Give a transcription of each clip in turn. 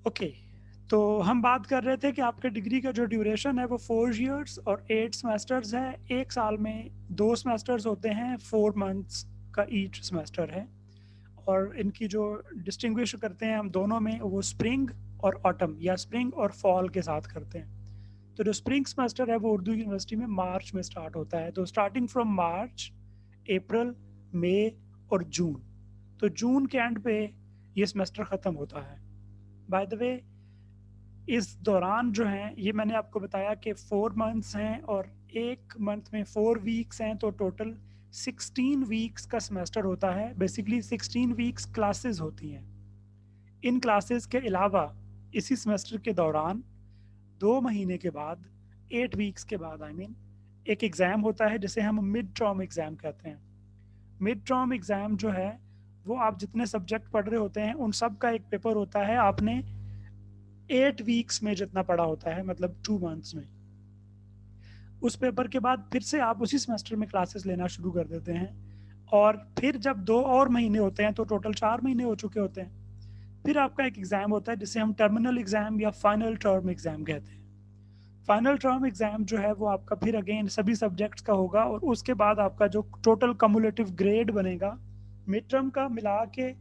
Okay, तो हम बात कर रहे थे कि आपके डिग्री का जो ड्यूरेशन है वो 4 इयर्स और 8 सेमेस्टर्स है। एक साल में 2 सेमेस्टर्स होते हैं, 4 मंथ्स का ईच सेमेस्टर है। और इनकी जो डिस्टिंग्विश करते हैं हम दोनों में, वो स्प्रिंग और ऑटम या स्प्रिंग और फॉल के साथ करते हैं। तो जो स्प्रिंग सेमेस्टर है वो उर्दू यूनिवर्सिटी में मार्च में स्टार्ट होता है। तो स्टार्टिंग फ्रॉम मार्च, अप्रैल, मई और जून, तो जून के एंड पे ये सेमेस्टर ख़त्म होता है। बाय द वे, इस दौरान जो है, ये मैंने आपको बताया कि 4 मंथ्स हैं और एक मंथ में 4 वीक्स हैं, तो टोटल 16 वीक्स का सेमेस्टर होता है। बेसिकली 16 वीक्स क्लासेस होती हैं। इन क्लासेस के अलावा इसी सेमेस्टर के दौरान 2 महीने के बाद, 8 वीक्स के बाद आई मीन, एक एग्ज़ाम होता है जिसे हम मिड टर्म एग्ज़ाम कहते हैं। मिड टर्म एग्ज़ाम जो है वो आप जितने सब्जेक्ट पढ़ रहे होते हैं उन सब का एक पेपर होता है। आपने 8 वीक्स में जितना पढ़ा होता है, मतलब 2 मंथ्स में, उस पेपर के बाद फिर से आप उसी सेमेस्टर में क्लासेस लेना शुरू कर देते हैं। और फिर जब 2 और महीने होते हैं तो टोटल 4 महीने हो चुके होते हैं। फिर आपका एक एग्ज़ाम होता है जिसे हम टर्मिनल एग्ज़ाम या फाइनल टर्म एग्ज़ाम कहते हैं। फाइनल टर्म एग्ज़ाम जो है वो आपका फिर अगेन सभी सब्जेक्ट्स का होगा और उसके बाद आपका जो टोटल कम्युलेटिव ग्रेड बनेगा, मिड टर्म का मिला के,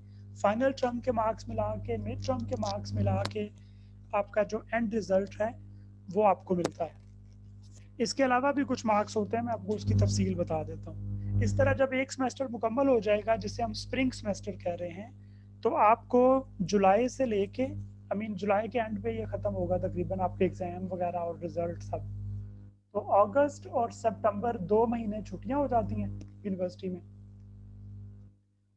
फाइनल टर्म के मार्क्स मिला के, मिड टर्म के मार्क्स मिला के, आपका जो एंड रिजल्ट है वो आपको मिलता है। इसके अलावा भी कुछ मार्क्स होते हैं, मैं आपको उसकी तफसील बता देता हूँ। इस तरह जब एक सेमेस्टर मुकम्मल हो जाएगा, जिसे हम स्प्रिंग सेमेस्टर कह रहे हैं, तो आपको जुलाई से लेके, आई मीन जुलाई के एंड पे ये ख़त्म होगा तकरीबन, आपके एग्ज़ाम वगैरह और रिजल्ट सब। तो अगस्त और सितंबर 2 महीने छुट्टियां हो जाती हैं यूनिवर्सिटी में।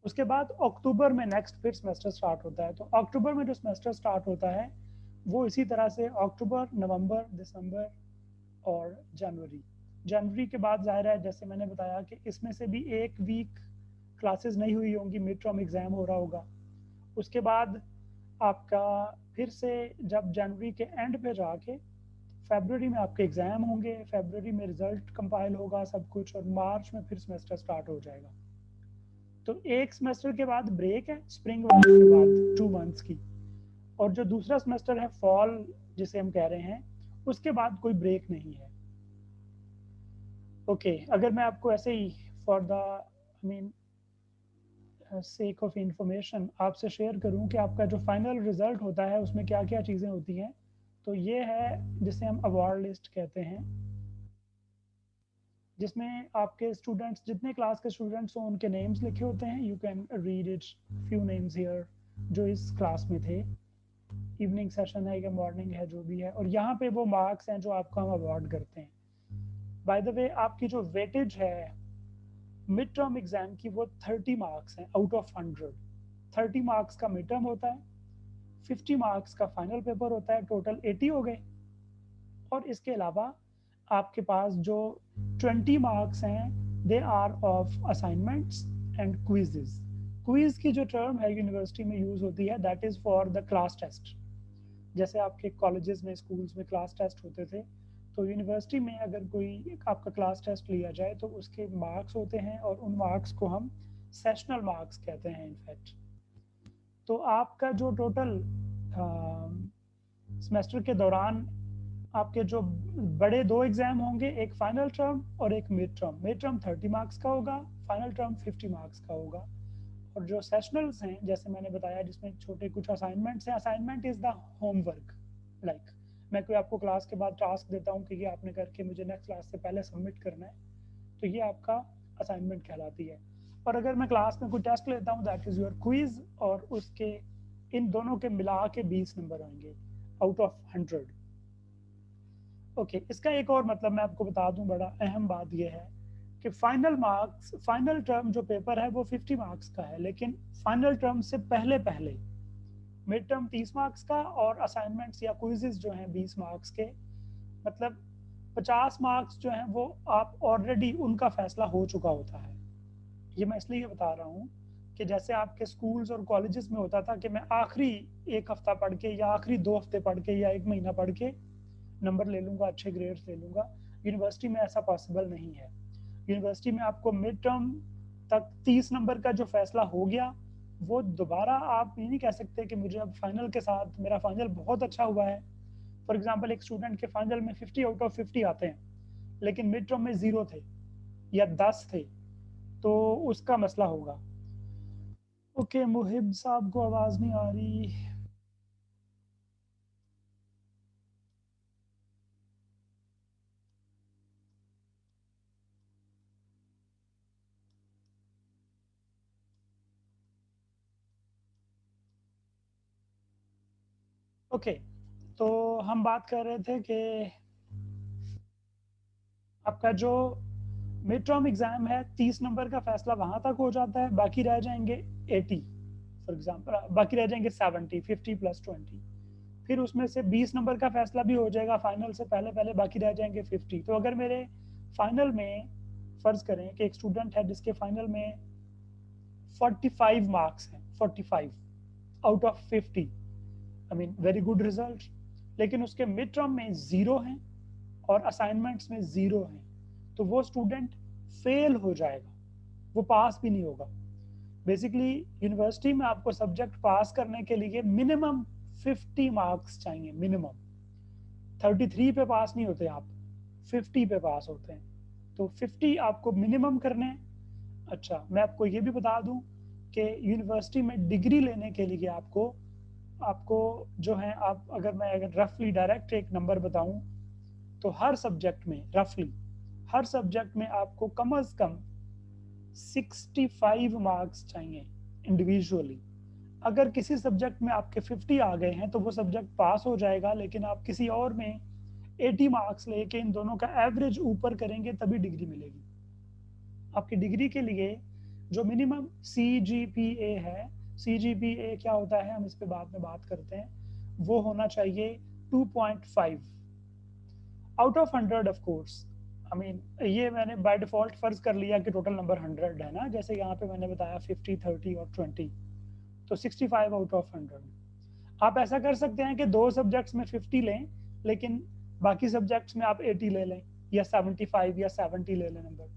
उसके बाद अक्टूबर में नेक्स्ट फिर सेमेस्टर स्टार्ट होता है। तो अक्टूबर में जो सेमेस्टर स्टार्ट होता है वो इसी तरह से अक्टूबर, नवंबर, दिसंबर और जनवरी। जनवरी के बाद ज़ाहिर है, जैसे मैंने बताया कि इसमें से भी एक वीक क्लासेस नहीं हुई होंगी, मिड टर्म एग्ज़ाम हो रहा होगा। उसके बाद आपका फिर से जब जनवरी के एंड पे जाके फरवरी में आपके एग्ज़ाम होंगे, फरवरी में रिज़ल्ट कंपाइल होगा सब कुछ, और मार्च में फिर सेमेस्टर स्टार्ट हो जाएगा। तो एक सेमेस्टर के बाद ब्रेक है स्प्रिंग वाले के बाद 2 मंथ्स की, और जो दूसरा सेमेस्टर है फॉल जिसे हम कह रहे हैं, उसके बाद कोई ब्रेक नहीं है। ओके, अगर मैं आपको ऐसे ही for the I mean sake of information आपसे शेयर करूं कि आपका जो फाइनल रिजल्ट होता है उसमें क्या क्या चीज़ें होती हैं, तो ये है जिसे हम अवार्ड लिस्ट कहते हैं, जिसमें आपके स्टूडेंट्स, जितने क्लास के स्टूडेंट्स हों उनके नेम्स लिखे होते हैं। You can read it, few names here जो इस क्लास में थे। इवनिंग सेशन है या मॉर्निंग है, जो भी है, और यहाँ पे वो मार्क्स हैं जो आपको हम अवार्ड करते हैं। बाय द वे, आपकी जो वेटेज है मिड टर्म एग्जाम की, वो 30 मार्क्स हैं आउट ऑफ 100। 30 मार्क्स का मिड टर्म होता है, 50 मार्क्स का फाइनल पेपर होता है, टोटल 80 हो गए। और इसके अलावा आपके पास जो 20 मार्क्स हैं, they are of assignments and quizzes. Quiz की जो टर्म है यूनिवर्सिटी में यूज़ होती है, that is for the class test. जैसे आपके कॉलेजेस में, स्कूल्स में क्लास टेस्ट होते थे, तो यूनिवर्सिटी में अगर कोई आपका क्लास टेस्ट लिया जाए तो उसके मार्क्स होते हैं, और उन मार्क्स को हम सेशनल मार्क्स कहते हैं इनफैक्ट। तो आपका जो टोटल सेमेस्टर के दौरान आपके जो बड़े 2 एग्ज़ाम होंगे, एक फाइनल टर्म और एक mid term. Mid term 30 marks का होगा, फाइनल टर्म 50 मार्क्स का होगा। और जो सेशनल्स हैं, जैसे मैंने बताया, जिसमें छोटे कुछ असाइनमेंट्स हैं। Assignment is the homework, like मैं कोई आपको क्लास के बाद टास्क देता हूँ कि ये आपने करके मुझे नेक्स्ट क्लास से पहले सबमिट करना है, तो ये आपका असाइनमेंट कहलाती है। और अगर मैं क्लास में कोई टेस्ट लेता हूँ, दैट इज़ योर क्विज, और उसके इन दोनों के मिला के 20 नंबर आएंगे आउट ऑफ 100। ओके, इसका एक और मतलब मैं आपको बता दूं, बड़ा अहम बात यह है कि फाइनल मार्क्स, फाइनल टर्म जो पेपर है वो 50 मार्क्स का है, लेकिन फाइनल टर्म से पहले पहले मिड टर्म 30 मार्क्स का और असाइनमेंट्स या क्विजेज जो हैं 20 मार्क्स के, मतलब 50 मार्क्स जो हैं वो आप ऑलरेडी उनका फैसला हो चुका होता है। ये मैं इसलिए बता रहा हूँ कि जैसे आपके स्कूल्स और कॉलेजेस में होता था कि मैं आखिरी एक हफ्ता पढ़ के या आखिरी 2 हफ्ते पढ़ के या 1 महीना पढ़ के नंबर ले लूँगा, अच्छे ग्रेड्स ले लूँगा। यूनिवर्सिटी में ऐसा पॉसिबल नहीं है। यूनिवर्सिटी में आपको मिड टर्म तक 30 नंबर का जो फैसला हो गया, वो दोबारा आप ये नहीं कह सकते कि मुझे अब फाइनल के साथ मेरा फाइनल बहुत अच्छा हुआ है। फॉर एग्जांपल एक स्टूडेंट के फाइनल में 50 आउट ऑफ 50 आते हैं लेकिन मिड टर्म में 0 थे या 10 थे, तो उसका मसला होगा। ओके, मुहिब साहब को आवाज नहीं आ रही। ओके, तो हम बात कर रहे थे कि आपका जो मिड टर्म एग्जाम है 30 नंबर का फैसला वहां तक हो जाता है, बाकी रह जाएंगे 80 फॉर एग्जांपल, बाकी रह जाएंगे 70, 50 प्लस 20। फिर उसमें से 20 नंबर का फैसला भी हो जाएगा फाइनल से पहले पहले, बाकी रह जाएंगे 50। तो अगर मेरे फाइनल में फर्ज करें कि एक स्टूडेंट है जिसके फाइनल में 45 मार्क्स हैं, 45 out of 50, I mean very good result, लेकिन उसके मिड टर्म में 0 हैं और असाइनमेंट्स में 0 हैं, तो वो स्टूडेंट फेल हो जाएगा, वो पास भी नहीं होगा। बेसिकली यूनिवर्सिटी में आपको सब्जेक्ट पास करने के लिए मिनिमम 50 मार्क्स चाहिए, मिनिमम 33 पे पास नहीं होते आप, 50 पे पास होते हैं। तो 50 आपको मिनिमम करने हैं। अच्छा, मैं आपको ये भी बता दूं कि यूनिवर्सिटी में डिग्री लेने के लिए आपको आपको जो है, आप अगर रफली डायरेक्ट एक नंबर बताऊं, तो हर सब्जेक्ट में रफली हर सब्जेक्ट में आपको कम से कम 65 मार्क्स चाहिए इंडिविजुअली। अगर किसी सब्जेक्ट में आपके 50 आ गए हैं तो वो सब्जेक्ट पास हो जाएगा, लेकिन आप किसी और में 80 मार्क्स लेके इन दोनों का एवरेज ऊपर करेंगे तभी डिग्री मिलेगी। आपकी डिग्री के लिए जो मिनिमम CGPA है, CGPA क्या होता है हम इस पे बाद में बात करते हैं, वो होना चाहिए 2.5 out of 100 of course. I mean ये मैंने बाय डिफॉल्ट फर्ज कर लिया कि टोटल नंबर 100 है ना, जैसे यहाँ पे मैंने बताया 50, 30 और 20, तो 65 आउट ऑफ 100। आप ऐसा कर सकते हैं कि दो सब्जेक्ट्स में 50 लें, लेकिन बाकी सब्जेक्ट्स में आप 80 ले लें या 75 या 70 ले लें नंबर।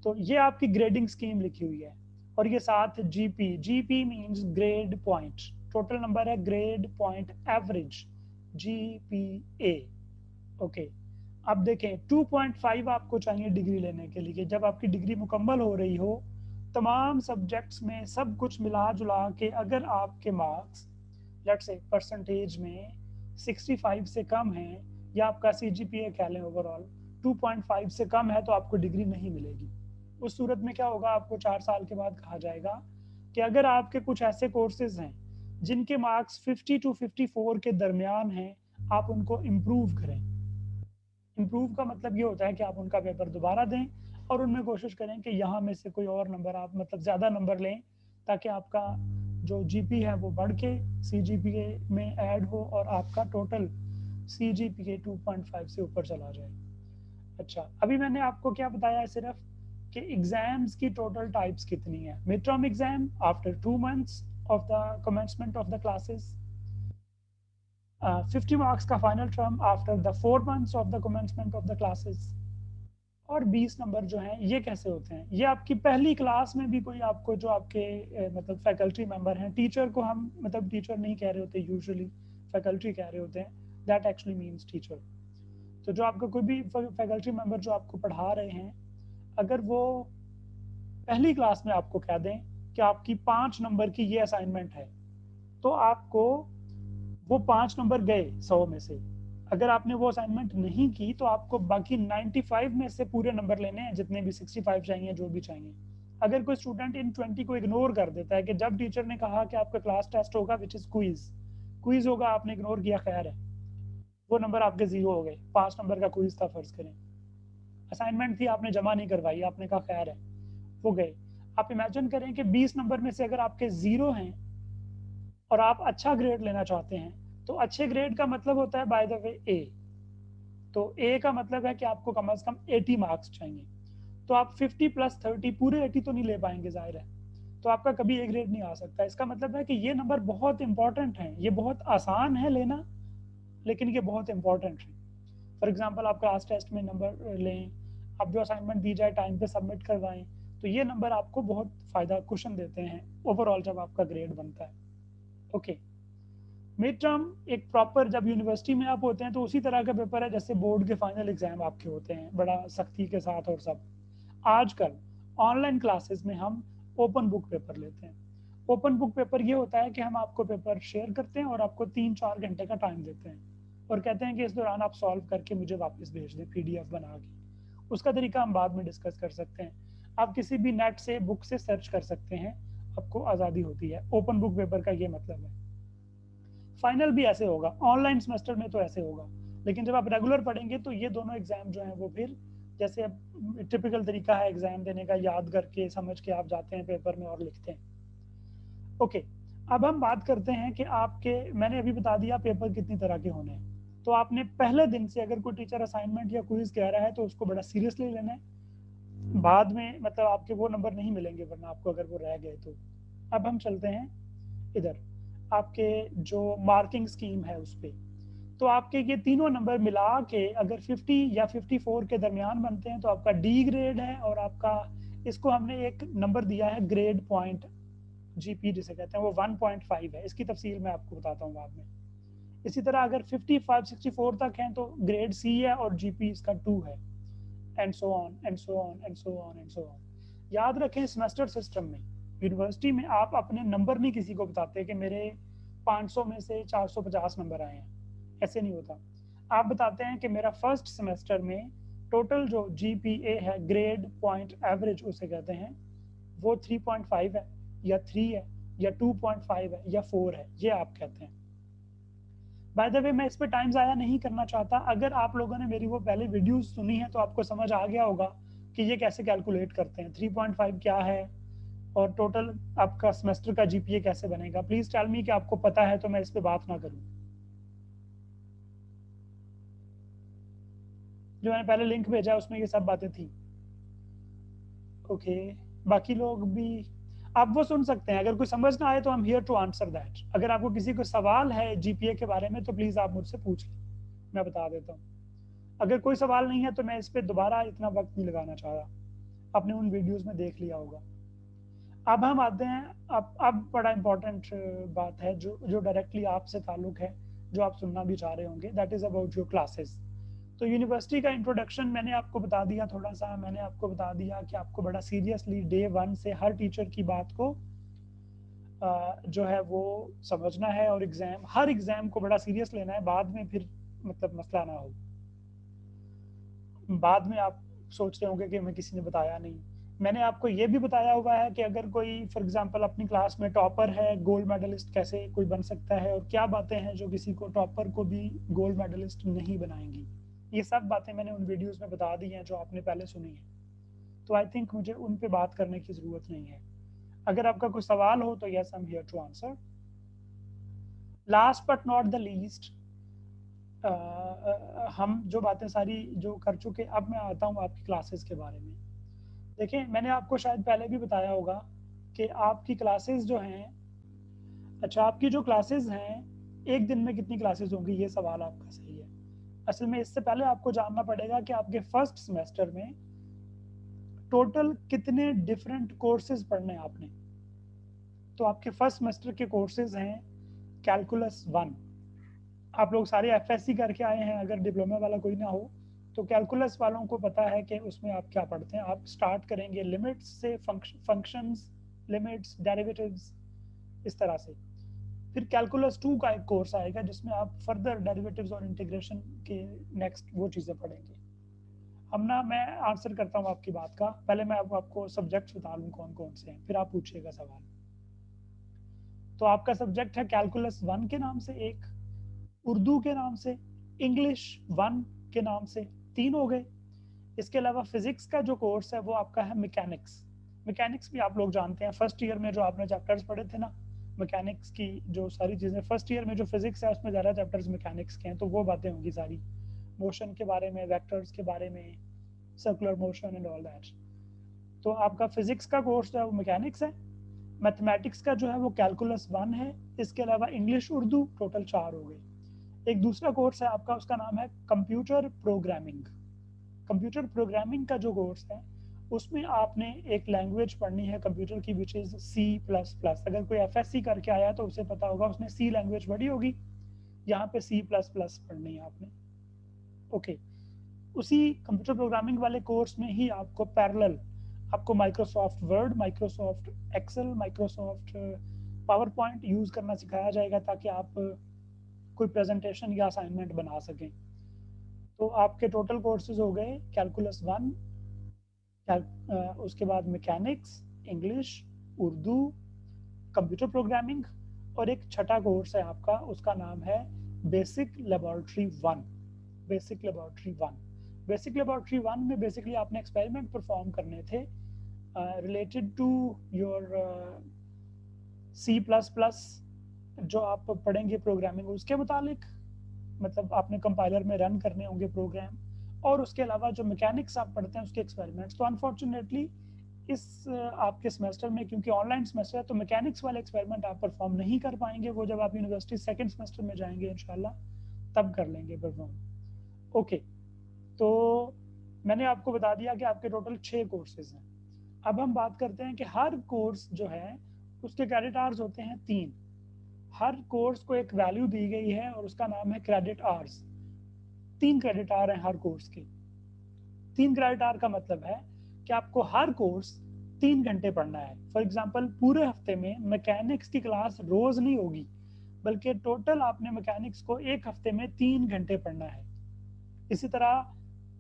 तो ये आपकी ग्रेडिंग स्कीम लिखी हुई है। और ये साथ GP means grade point, total number है grade point average, GPA। Okay, अब देखें 2.5 आपको चाहिए डिग्री लेने के लिए। जब आपकी डिग्री मुकम्मल हो रही हो, तमाम सब्जेक्ट्स में सब कुछ मिला जुला के अगर आपके मार्क्स लेट्स से परसेंटेज में 65 से कम है, या आपका CGPA कह लें ओवरऑल 2.5 से कम है, तो आपको डिग्री नहीं मिलेगी। उस सूरत में क्या होगा, आपको 4 साल के बाद कहा जाएगा कि अगर आपके कुछ ऐसे कोर्सेज हैं जिनके मार्क्स 50 to 54 के दरमियान हैं, आप उनको इम्प्रूव करें। इम्प्रूव का मतलब ये होता है कि आप उनका पेपर दोबारा दें और उनमें कोशिश करें कि यहाँ में से कोई और नंबर आप मतलब ज़्यादा नंबर लें, ताकि आपका जो GP है वो बढ़ के CGPA में ऐड हो और आपका टोटल CGPA 2.5 से ऊपर चला जाए। अच्छा, अभी मैंने आपको क्या बताया है सिर्फ कि एग्जाम्स की टोटल टाइप्स कितनी है। Mid term exam after 2 months of the commencement of the classes, 50 marks का final term after the 4 months of the commencement of the classes, और 20 नंबर जो हैं ये कैसे होते हैं, ये आपकी पहली क्लास में भी कोई आपको जो आपके मतलब फैकल्टी मेंबर हैं, टीचर को हम मतलब टीचर नहीं कह रहे होते यूजुअली, फैकल्टी कह रहे होते हैं, दैट एक्चुअली मीन्स टीचर। तो जो आपका कोई भी फैकल्टी मेंबर जो आपको पढ़ा रहे हैं, अगर वो पहली क्लास में आपको कह दें कि आपकी 5 नंबर की ये असाइनमेंट है, तो आपको वो 5 नंबर गए 100 में से। अगर आपने वो असाइनमेंट नहीं की तो आपको बाकी 95 में से पूरे नंबर लेने हैं, जितने भी 65 चाहिए जो भी चाहिए। अगर कोई स्टूडेंट इन 20 को इग्नोर कर देता है कि जब टीचर ने कहा कि आपका क्लास टेस्ट होगा विच इज क्विज, क्विज होगा, आपने इग्नोर किया, खैर है, वो नंबर आपके 0 हो गए। 5 नंबर का क्विज था फर्ज करें, असाइनमेंट थी आपने जमा नहीं करवाई, आपने कहा खैर है, वो गए। आप इमेजिन करें कि 20 नंबर में से अगर आपके 0 हैं और आप अच्छा ग्रेड लेना चाहते हैं, तो अच्छे ग्रेड का मतलब होता है बाय द वे A। तो A का मतलब है कि आपको कम से कम 80 मार्क्स चाहिए। तो आप 50 प्लस 30 पूरे 80 तो नहीं ले पाएंगे, जाहिर है, तो आपका कभी A ग्रेड नहीं आ सकता। इसका मतलब है कि ये नंबर बहुत इंपॉर्टेंट है, ये बहुत आसान है लेना, लेकिन ये बहुत इंपॉर्टेंट है। फॉर एग्जाम्पल आप क्लास टेस्ट में नंबर लें, आप जो असाइनमेंट दी जाए टाइम पे सबमिट करवाएं, तो ये नंबर आपको बहुत फायदा कुशन देते हैं ओवरऑल जब आपका ग्रेड बनता है। ओके, मिड टर्म एक प्रॉपर जब यूनिवर्सिटी में आप होते हैं तो उसी तरह का पेपर है जैसे बोर्ड के फाइनल एग्जाम आपके होते हैं, बड़ा सख्ती के साथ और सब। आजकल ऑनलाइन क्लासेस में हम ओपन बुक पेपर लेते हैं। ओपन बुक पेपर ये होता है कि हम आपको पेपर शेयर करते हैं और आपको 3-4 घंटे का टाइम देते हैं और कहते हैं कि इस दौरान आप सॉल्व करके मुझे वापस भेज दें PDF बना के। उसका तरीका हम बाद में डिस्कस कर सकते हैं। आप किसी भी नेट से बुक से सर्च कर सकते हैं, आपको आज़ादी होती है। ओपन बुक पेपर का ये मतलब है। फाइनल भी ऐसे होगा, ऑनलाइन सेमेस्टर में तो ऐसे होगा, लेकिन जब आप रेगुलर पढ़ेंगे तो ये दोनों एग्जाम जो हैं वो फिर जैसे अब टिपिकल तरीका है एग्जाम देने का, याद करके समझ के आप जाते हैं पेपर में और लिखते हैं। ओके, अब हम बात करते हैं कि आपके, मैंने अभी बता दिया पेपर कितनी तरह के होने हैं। तो आपने पहले दिन से अगर कोई टीचर असाइनमेंट या क्विज कह रहा है तो उसको बड़ा सीरियसली लेना है। बाद में मतलब आपके वो नंबर नहीं मिलेंगे वरना आपको अगर वो रह गए तो। अब हम चलते हैं इधर आपके जो मार्किंग स्कीम है उस पर। तो आपके ये तीनों नंबर मिला के अगर 50 या 54 के दरमियान बनते हैं तो आपका डी ग्रेड है, और आपका इसको हमने एक नंबर दिया है ग्रेड पॉइंट GP जिसे कहते हैं, वो 1.5 है। इसकी तफसील मैं आपको बताता हूँ बाद में। इसी तरह अगर 55-64 तक हैं तो ग्रेड C है और GP इसका 2 है, and so on and so on and so on and so on. याद रखें सेमेस्टर सिस्टम में यूनिवर्सिटी में आप अपने नंबर नहीं किसी को बताते कि मेरे 500 में से 450 नंबर आए हैं, ऐसे नहीं होता। आप बताते हैं कि मेरा फर्स्ट सेमेस्टर में टोटल जो GPA है, ग्रेड पॉइंट एवरेज उसे कहते हैं, वो 3.5 है या 3 है या 2.5 है या 4 है, ये आप कहते हैं। बाय द वे मैं इस पे टाइम ज़ाया नहीं करना चाहता। अगर आप लोगों ने मेरी वो पहले वीडियोस सुनी है तो आपको समझ आ गया होगा कि ये कैसे कैलकुलेट करते हैं, 3.5 क्या है और टोटल आपका सेमेस्टर का GPA कैसे बनेगा। प्लीज टेल मी कि आपको पता है तो मैं इस पे बात ना करूं। जो मैंने पहले लिंक भेजा उसमें ये सब बातें थी। ओके, बाकी लोग भी आप वो सुन सकते हैं। अगर कोई समझ ना आए तो हम हियर टू आंसर दैट। अगर आपको किसी को सवाल है GPA के बारे में तो प्लीज आप मुझसे पूछ लें, मैं बता देता हूँ। अगर कोई सवाल नहीं है तो मैं इस पर दोबारा इतना वक्त नहीं लगाना चाह रहा, आपने उन वीडियोस में देख लिया होगा। अब हम आते हैं, अब बड़ा इंपॉर्टेंट बात है जो जो डायरेक्टली आपसे ताल्लुक है, जो आप सुनना भी चाह रहे होंगे, that is about your classes. तो यूनिवर्सिटी का इंट्रोडक्शन मैंने आपको बता दिया थोड़ा सा। मैंने आपको बता दिया कि आपको बड़ा सीरियसली डे 1 से हर टीचर की बात को जो है वो समझना है, और हर एग्जाम को बड़ा सीरियस लेना है। बाद में फिर मतलब मसला ना हो, बाद में आप सोच रहे होंगे कि हमें किसी ने बताया नहीं। मैंने आपको ये भी बताया हुआ है कि अगर कोई फॉर एग्जांपल अपनी क्लास में टॉपर है, गोल्ड मेडलिस्ट कैसे कोई बन सकता है, और क्या बातें हैं जो किसी को टॉपर को भी गोल्ड मेडलिस्ट नहीं बनाएंगी। ये सब बातें मैंने उन वीडियोस में बता दी हैं जो आपने पहले सुनी है, तो आई थिंक मुझे उन पे बात करने की ज़रूरत नहीं है। अगर आपका कोई सवाल हो तो yes, I am here to answer. Last but not the least, हम जो बातें सारी जो कर चुके, अब मैं आता हूँ आपकी क्लासेस के बारे में। देखिए, मैंने आपको शायद पहले भी बताया होगा कि आपकी क्लासेस जो हैं, अच्छा आपकी जो क्लासेस हैं, एक दिन में कितनी क्लासेस होंगी, ये सवाल आपका सही है। असल में इससे पहले आपको जानना पड़ेगा कि आपके फर्स्ट सेमेस्टर में टोटल कितने डिफरेंट कोर्सेज पढ़ने हैं आपने। तो आपके फर्स्ट सेमेस्टर के कोर्सेज हैं कैलकुलस 1। आप लोग सारे FSC करके आए हैं, अगर डिप्लोमा वाला कोई ना हो तो कैलकुलस वालों को पता है कि उसमें आप क्या पढ़ते हैं। आप स्टार्ट करेंगे लिमिट्स से, फंक्शंस, लिमिट्स, डेरिवेटिव्स, इस तरह से। फिर कैलकुलस 2 का एक कोर्स आएगा जिसमें आप फर्दर डेरिवेटिव्स और इंटीग्रेशन के नेक्स्ट वो चीज़ें पढ़ेंगे। हम ना, मैं आंसर करता हूँ आपकी बात का, पहले मैं आपको सब्जेक्ट्स बता लूँ कौन कौन से हैं, फिर आप पूछिएगा सवाल। तो आपका सब्जेक्ट है कैलकुलस 1 के नाम से एक, उर्दू के नाम से, इंग्लिश 1 के नाम से, 3 हो गए। इसके अलावा फिजिक्स का जो कोर्स है वो आपका है मैकेनिक्स। मैकेनिक्स भी आप लोग जानते हैं, फर्स्ट ईयर में जो आपने चैप्टर्स पढ़े थे ना मैकेनिक्स की, जो सारी चीज़ें फर्स्ट ईयर में जो फिजिक्स है उसमें ज़्यादा चैप्टर्स मैकेनिक्स के हैं, तो वो बातें होंगी सारी, मोशन के बारे में, वेक्टर्स के बारे में, circular motion and all that. तो आपका फिजिक्स का कोर्स जो है वो मैकेनिक्स है। मैथमेटिक्स का जो है वो कैलकुलस 1 है। इसके अलावा इंग्लिश, उर्दू, टोटल 4 हो गए। एक दूसरा कोर्स है आपका, उसका नाम है कंप्यूटर प्रोग्रामिंग। कंप्यूटर प्रोग्रामिंग का जो कोर्स है उसमें आपने एक लैंग्वेज पढ़नी है कंप्यूटर की विच इज C++। अगर कोई FSC करके आया तो उसे पता होगा, उसने C लैंग्वेज पढ़ी होगी, यहाँ पे C++ पढ़नी है आपने। ओके, उसी कंप्यूटर प्रोग्रामिंग वाले कोर्स में ही आपको पैरेलल आपको Microsoft Word, Microsoft Excel, Microsoft PowerPoint use करना सिखाया जाएगा ताकि आप कोई प्रेजेंटेशन या असाइनमेंट बना सकें। तो आपके टोटल कोर्सेज हो गए कैलकुलस 1, उसके बाद mechanics, English, Urdu, computer programming, और एक छठा कोर्स है आपका, उसका नाम है basic laboratory 1। Basic laboratory 1, basic laboratory 1 में बेसिकली आपने एक्सपेरिमेंट परफॉर्म करने थे रिलेटेड टू योर C++, जो आप पढ़ेंगे प्रोग्रामिंग उसके मुतालिक, मतलब आपने कंपाइलर में रन करने होंगे प्रोग्राम, और उसके अलावा जो मैकेनिक्स आप पढ़ते हैं उसके एक्सपेरिमेंट्स। तो अनफॉर्चुनेटली इस आपके सेमेस्टर में, क्योंकि ऑनलाइन सेमेस्टर है, तो मैकेनिक्स वाले एक्सपेरिमेंट आप परफॉर्म नहीं कर पाएंगे। वो जब आप यूनिवर्सिटी सेकंड सेमेस्टर में जाएंगे इंशाल्लाह तब कर लेंगे परफॉर्म। ओके, तो मैंने आपको बता दिया कि आपके टोटल 6 कोर्सेज हैं। अब हम बात करते हैं कि हर कोर्स जो है उसके क्रेडिट आवर्स होते हैं 3। हर कोर्स को एक वैल्यू दी गई है और उसका नाम है क्रेडिट आवर्स। 3 क्रेडिट आवर हैं हर कोर्स के। 3 क्रेडिट आवर का मतलब है कि आपको हर कोर्स 3 घंटे पढ़ना है। फॉर एग्जाम्पल, पूरे हफ्ते में मैकेनिक्स की क्लास रोज नहीं होगी, बल्कि टोटल आपने मैकेनिक्स को एक हफ्ते में 3 घंटे पढ़ना है। इसी तरह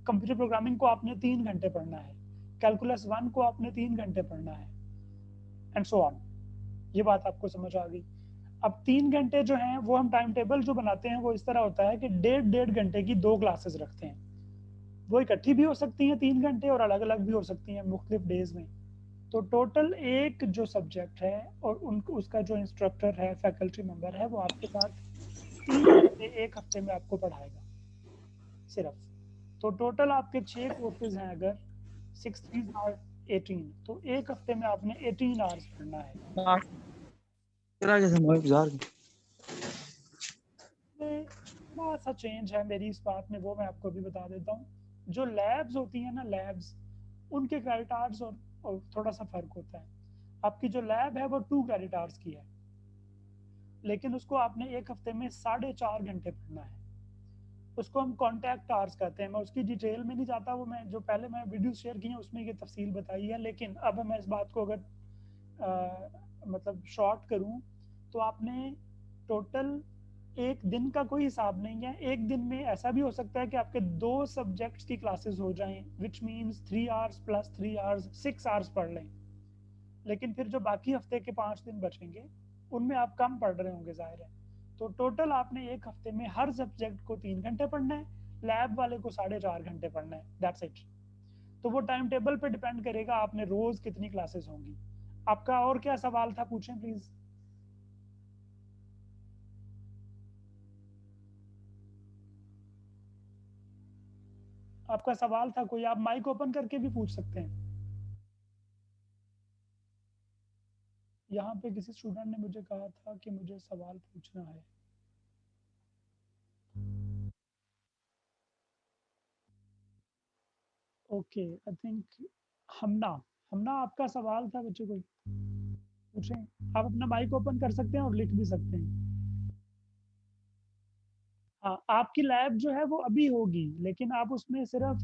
कंप्यूटर प्रोग्रामिंग को आपने 3 घंटे पढ़ना है, कैलकुलस 1 को आपने 3 घंटे पढ़ना है, एंड सो ऑन। ये बात आपको समझ आ गई। अब 3 घंटे जो हैं वो हम टाइम टेबल जो बनाते हैं वो इस तरह होता है कि 1.5 घंटे की 2 क्लासेस रखते हैं। वो इकट्ठी भी हो सकती हैं 3 घंटे, और अलग अलग भी हो सकती हैं मुख्तलिफ डेज में। तो टोटल एक जो सब्जेक्ट है और उसका जो इंस्ट्रक्टर है, फैकल्टी मेंबर है, वो आपके साथ 3 घंटे एक हफ्ते में आपको पढ़ाएगा सिर्फ। तो टोटल आपके 6 कोर्सेज हैं, अगर 6 3 आर 18, तो एक हफ्ते में आपने 18 आवर्स पढ़ना है। थोड़ा सा चेंज है मेरी इस बात में, वो मैं आपको भी बता देता हूँ। जो लैब्स होती हैं ना, लैब्स, उनके क्रेडिट आवर्स और थोड़ा सा फर्क होता है। आपकी जो लैब है वो 2 क्रेडिट आवर्स की है, लेकिन उसको आपने एक हफ्ते में 4.5 घंटे पढ़ना है। उसको हम कॉन्टैक्ट आवर्स कहते हैं। मैं उसकी डिटेल में नहीं जाता, वो मैं जो पहले मैं वीडियो शेयर की है उसमें ये तफसील बताई है। लेकिन अब मैं इस बात को अगर मतलब शॉर्ट करूं, तो आपने टोटल एक दिन का कोई हिसाब नहीं है। एक दिन में ऐसा भी हो सकता है कि आपके 2 सब्जेक्ट्स की क्लासेस हो जाएं, which means 3 hours plus 3 hours 6 hours पढ़ लें। लेकिन फिर जो बाकी हफ्ते के 5 दिन बचेंगे उनमें आप कम पढ़ रहे होंगे, जाहिर है। तो टोटल आपने एक हफ्ते में हर सब्जेक्ट को 3 घंटे पढ़ना है, लैब वाले को 4.5 घंटे पढ़ना है, दैट्स इट। तो वो टाइम टेबल पे डिपेंड करेगा आपने रोज कितनी क्लासेस होंगी। आपका और क्या सवाल था, पूछें प्लीज। आपका सवाल था कोई, आप माइक ओपन करके भी पूछ सकते हैं। यहाँ पे किसी स्टूडेंट ने मुझे कहा था कि मुझे सवाल पूछना है। ओके, आई थिंक हमना हमना आपका सवाल था बच्चों को, पूछें। आप अपना माइक ओपन कर सकते हैं और लिख भी सकते हैं। हाँ, आपकी लैब जो है वो अभी होगी, लेकिन आप उसमें सिर्फ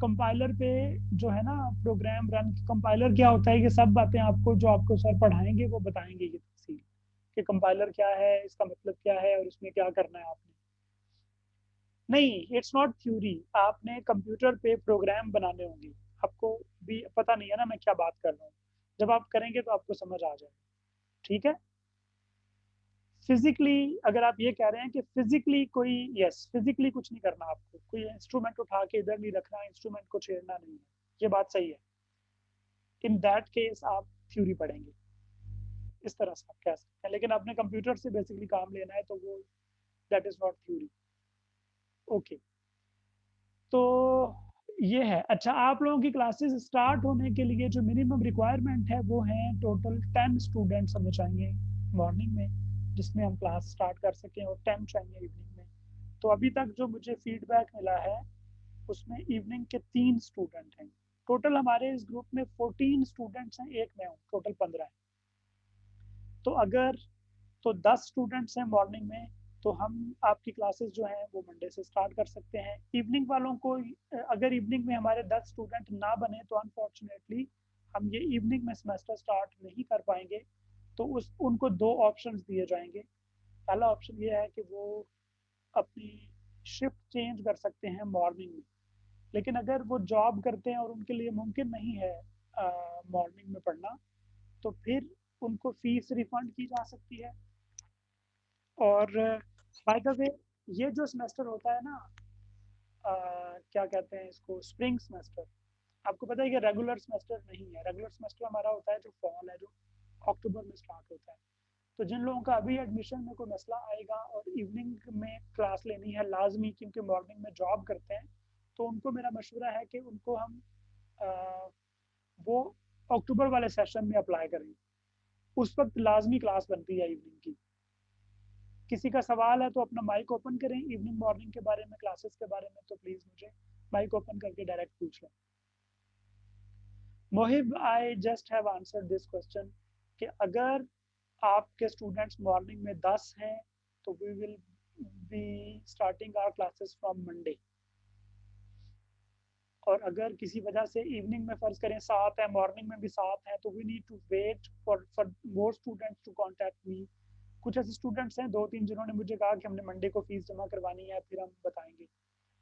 कंपाइलर पे जो है ना प्रोग्राम रन, कंपाइलर क्या होता है, ये सब बातें आपको जो आपको सर पढ़ाएंगे वो बताएंगे ये तफसील कि कंपाइलर क्या है, इसका मतलब क्या है और इसमें क्या करना है आपने। नहीं, इट्स नॉट थ्योरी। आपने कंप्यूटर पे प्रोग्राम बनाने होंगे। आपको भी पता नहीं है ना मैं क्या बात कर रहा हूँ, जब आप करेंगे तो आपको समझ आ जाएगा। ठीक है। फिजिकली, अगर आप ये कह रहे हैं कि फिजिकली कोई, यस, फिजिकली कुछ नहीं करना आपको, कोई इंस्ट्रूमेंट उठा के इधर नहीं रखना, इंस्ट्रूमेंट को छेड़ना नहीं है, ये बात सही है। इन दैट केस आप थ्योरी पढ़ेंगे, इस तरह से आप कह सकते हैं। लेकिन आपने कंप्यूटर से बेसिकली काम लेना है तो वो that is not theory. Okay, तो ये है। अच्छा, आप लोगों की क्लासेस स्टार्ट होने के लिए जो मिनिमम रिक्वायरमेंट है वो है टोटल 10 स्टूडेंट्स हमें चाहिए मॉर्निंग में, जिसमें हम क्लास स्टार्ट कर सकें, और 10 चाहिए इवनिंग में। तो अभी तक जो मुझे फीडबैक मिला है उसमें इवनिंग के 3 स्टूडेंट हैं। टोटल हमारे इस ग्रुप में 14 स्टूडेंट्स हैं, एक मैं हूँ, टोटल 15 है। तो अगर 10 स्टूडेंट्स हैं मॉर्निंग में, तो हम आपकी क्लासेस जो हैं वो मंडे से स्टार्ट कर सकते हैं। इवनिंग वालों को अगर इवनिंग में हमारे 10 स्टूडेंट ना बने तो अनफॉर्चुनेटली हम ये इवनिंग में सेमेस्टर स्टार्ट नहीं कर पाएंगे। तो उनको दो ऑप्शंस दिए जाएंगे। पहला ऑप्शन ये है कि वो अपनी शिफ्ट चेंज कर सकते हैं मॉर्निंग में, लेकिन अगर वो जॉब करते हैं और उनके लिए मुमकिन नहीं है मॉर्निंग में पढ़ना, तो फिर उनको फीस रिफंड की जा सकती है। और बाय द वे, ये जो सेमेस्टर होता है ना, क्या कहते हैं इसको, स्प्रिंग सेमेस्टर, आपको पता है कि रेगुलर सेमेस्टर नहीं है। रेगुलर सेमेस्टर हमारा होता है जो फॉल है, जो अक्टूबर में स्टार्ट होता है। तो जिन लोगों का अभी एडमिशन में कोई मसला आएगा और इवनिंग में क्लास लेनी है लाजमी, क्योंकि मॉर्निंग में जॉब करते हैं, तो उनको मेरा मशवरा है कि उनको हम आ, वो अक्टूबर वाले सेशन में अप्लाई करें। उस वक्त लाजमी क्लास बनती है इवनिंग की। किसी का सवाल है तो अपना माइक ओपन करें इवनिंग मॉर्निंग के बारे में, क्लासेस के बारे में, तो प्लीज़ मुझे माइक ओपन करके डायरेक्ट पूछ लें। Mohib, I just have answered this question कि अगर आपके स्टूडेंट्स मॉर्निंग में 10 हैं तो we will be starting our classes from Monday. और अगर किसी वजह से इवनिंग में फर्ज करें 7 है, मॉर्निंग में भी 7 है, तो we need to wait for more students to contact me. कुछ ऐसे स्टूडेंट्स हैं 2-3 जिन्होंने मुझे कहा कि हमने मंडे को फीस जमा करवानी है, फिर हम बताएंगे।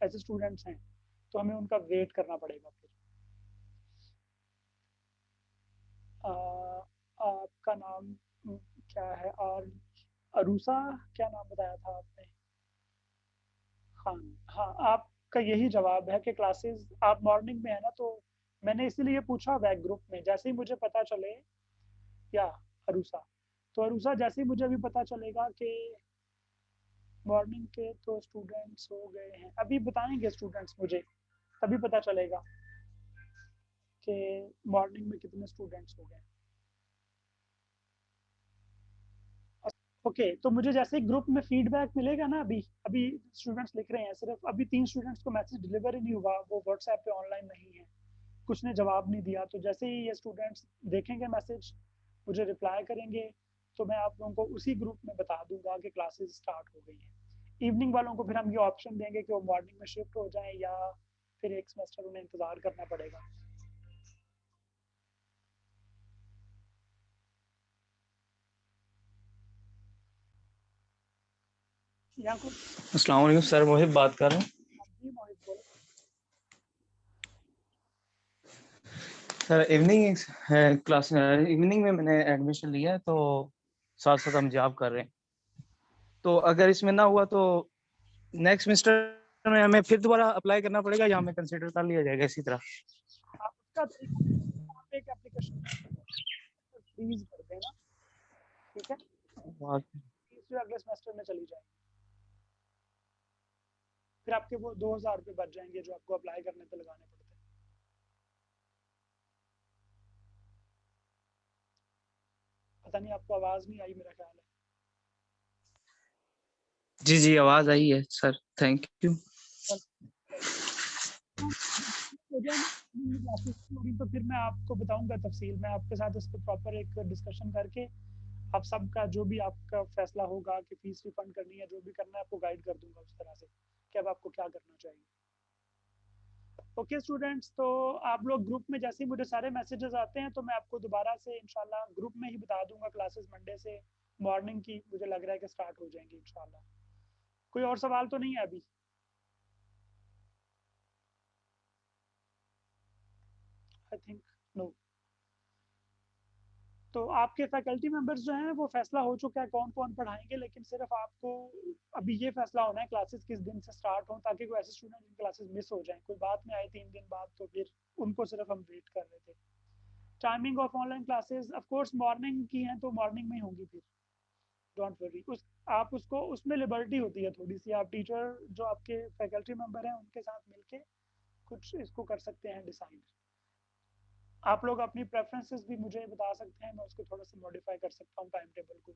ऐसे स्टूडेंट्स हैं, तो हमें उनका वेट करना पड़ेगा फिर। आपका नाम क्या है? और अरूसा, क्या नाम बताया था आपने? खान। हाँ, आपका यही जवाब है कि क्लासेस आप मॉर्निंग में है ना, तो मैंने इसीलिए पूछा वैक ग्रुप में, जैसे ही मुझे पता चले, या अरूसा, तो अरूसा जैसे ही मुझे अभी पता चलेगा कि मॉर्निंग के तो स्टूडेंट्स हो गए हैं, अभी बताएंगे स्टूडेंट्स मुझे, तभी पता चलेगा कि मॉर्निंग में कितने स्टूडेंट्स हो गए। ओके, तो मुझे जैसे ग्रुप में फीडबैक मिलेगा ना, अभी अभी स्टूडेंट्स लिख रहे हैं, सिर्फ अभी 3 स्टूडेंट्स को मैसेज डिलीवर ही नहीं हुआ, वो व्हाट्सएप पे ऑनलाइन नहीं है, कुछ ने जवाब नहीं दिया। तो जैसे ही ये स्टूडेंट्स देखेंगे मैसेज, मुझे रिप्लाई करेंगे, तो मैं आप लोगों को उसी ग्रुप में बता दूंगा कि क्लासेस स्टार्ट हो गई हैं। इवनिंग वालों को फिर हम ये ऑप्शन देंगे कि वो मॉर्निंग में शिफ्ट हो जाएं, या फिर एक सेमेस्टर उन्हें इंतज़ार करना पड़ेगा। या कुछ? अस्सलाम वालेकुम सर, मोहिब बात कर रहा हूँ। जी मोहित बोलो। सर इवनिंग क्लास इवनिंग में मैंने एडमिशन लिया है, तो साथ साथ हम जॉब कर रहे हैं। तो अगर इसमें ना हुआ तो नेक्स्ट सेमेस्टर में हमें फिर दोबारा अप्लाई करना पड़ेगा या हमें कंसिडर कर लिया जाएगा इसी तरह? आप उसका तरीका, आप एक एप्लीकेशन फ्रीज कर देना, ठीक है? फीस जो अगले सेमेस्टर में चली जाएगी, फिर आपके वो 2,000 रुपये बच जाएंगे जो आपको अप्लाई करने पे लगाने पड़ते हैं। पता नहीं, आपको आवाज़ नहीं आई मेरा ख्याल है। जी जी, आवाज आई है सर, थैंक यू। हो जाए ना क्लासेस की, तो फिर मैं आपको बताऊंगा तफसील, मैं आपके साथ इस पर प्रॉपर एक डिस्कशन करके आप सबका जो भी आपका फैसला होगा कि फीस रिफंड करनी है, जो भी करना है, आपको गाइड कर दूंगा उस तरह से कि अब आपको क्या करना चाहिए। ओके स्टूडेंट्स, तो आप लोग ग्रुप में जैसे ही मुझे सारे मैसेजेस आते हैं तो मैं आपको दोबारा से इंशाल्लाह ग्रुप में ही बता दूंगा। क्लासेस मंडे से मॉर्निंग की मुझे लग रहा है कि स्टार्ट हो जाएंगी इंशाल्लाह। कोई और सवाल तो नहीं है अभी? I think no. तो आपके फैकल्टी मेंबर्स जो हैं वो फैसला हो चुका है कौन कौन पढ़ाएंगे, लेकिन सिर्फ आपको अभी ये फैसला होना है क्लासेस किस दिन से स्टार्ट हो, ताकि कोई ऐसे स्टूडेंट जिनकी क्लासेस मिस हो जाए, कोई बात में आए 3 दिन बाद, तो फिर उनको सिर्फ हम वेट कर रहे थे। Timing of online classes of course morning की हैं तो मॉर्निंग में ही होंगी फिर, डोंट वरी। उस आप उसको, उसमें लिबर्टी होती है थोड़ी सी, आप टीचर जो आपके फैकल्टी मेंबर हैं उनके साथ मिलके कुछ इसको कर सकते हैं डिसाइड। आप लोग अपनी प्रेफरेंसेस भी मुझे बता सकते हैं, मैं उसको थोड़ा सा मॉडिफाई कर सकता हूँ टाइम टेबल को।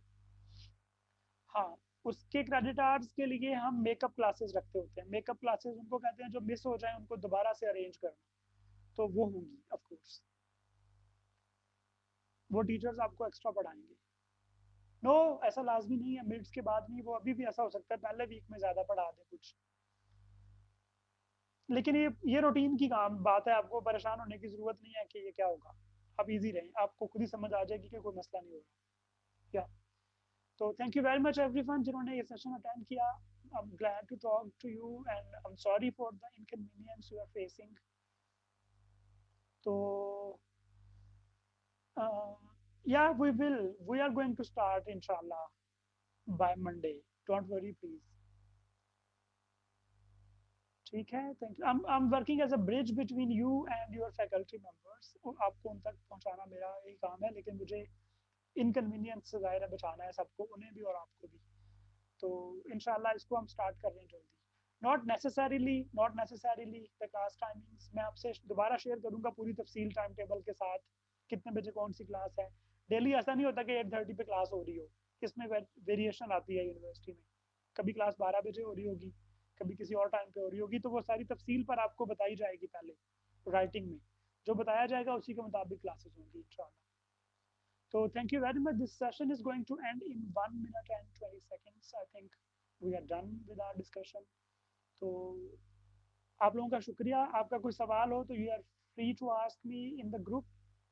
हाँ, उसके क्रेडिट आवर्स के लिए हम मेकअप क्लासेस रखते होते हैं। मेकअप क्लासेस उनको कहते हैं जो मिस हो जाए उनको दोबारा से अरेंज करना। तो वो होंगी ऑफ कोर्स, वो टीचर्स आपको एक्स्ट्रा पढ़ाएंगे। नो ऐसा लाजमी नहीं है मिड्स के बाद नहीं, वो अभी भी ऐसा हो सकता है पहले वीक में ज़्यादा पढ़ा दें कुछ, लेकिन ये रूटीन की काम बात है, आपको परेशान होने की ज़रूरत नहीं है कि ये क्या होगा। आप इजी रहें, आपको खुद ही समझ आ जाएगी कि कोई मसला नहीं हो रहा। या तो thank you very much everyone जिन्होंने ये सेशन अटेंड किया। I am glad to talk to you and I am sorry for the inconvenience you are facing. तो yeah, we are going to start inshallah by Monday, don't worry please। ठीक है, thank you. I'm working as a bridge between you and your faculty members। आपको उन तक पहुंचाना मेरा यही काम है, लेकिन मुझे इनकन्वीनियंस से ज़ाहिर है बचाना है सबको, उन्हें भी और आपको भी। तो इंशाल्लाह इसको हम स्टार्ट कर रहे हैं जल्दी। Not necessarily the class timings मैं आपसे दोबारा शेयर करूंगा पूरी तफसील टाइम टेबल के साथ, कितने बजे कौन सी क्लास है। डेली ऐसा नहीं होता कि 8:30 पे क्लास हो रही हो, इसमें वेरिएशन आती है यूनिवर्सिटी में। कभी क्लास 12 बजे हो रही होगी, कभी किसी और टाइम पे हो रही होगी, तो वो सारी तफसील पर आपको बताई जाएगी पहले राइटिंग में, जो बताया जाएगा उसी के मुताबिक क्लासेस होंगी इंशाल्लाह। So thank you very much. This session is going to end in 1 minute and 20 seconds. I think we are done with our discussion. तो आप लोगों का शुक्रिया। आपका कोई सवाल हो तो you are free to ask me in the group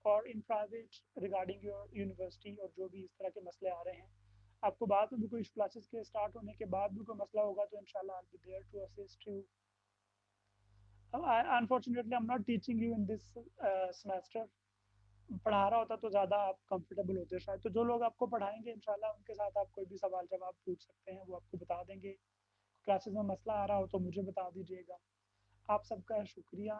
और in private regarding your university और जो भी इस तरह के मसले आ रहे हैं। आपको बाद में भी कोई क्लासेस के स्टार्ट होने के बाद भी कोई मसला होगा तो इंशाल्लाह I'll be there to assist you. Unfortunately, I'm not teaching you in this semester. पढ़ा रहा होता तो ज़्यादा आप कंफर्टेबल होते शायद। तो जो लोग आपको पढ़ाएंगे इंशाल्लाह उनके साथ आप कोई भी सवाल जवाब पूछ सकते हैं, वो आपको बता देंगे। क्लासेस में मसला आ रहा हो तो मुझे बता दीजिएगा। आप सबका शुक्रिया।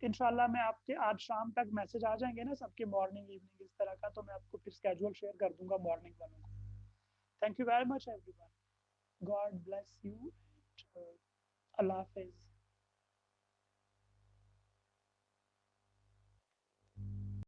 इंशाल्लाह मैं आपके आज शाम तक मैसेज आ जाएंगे ना सबके मॉर्निंग इवनिंग इस तरह का, तो मैं आपको फिर स्केड्यूल शेयर कर दूंगा मॉर्निंग वालों को। Thank you very much everyone. God bless you. Allah हाफिज़।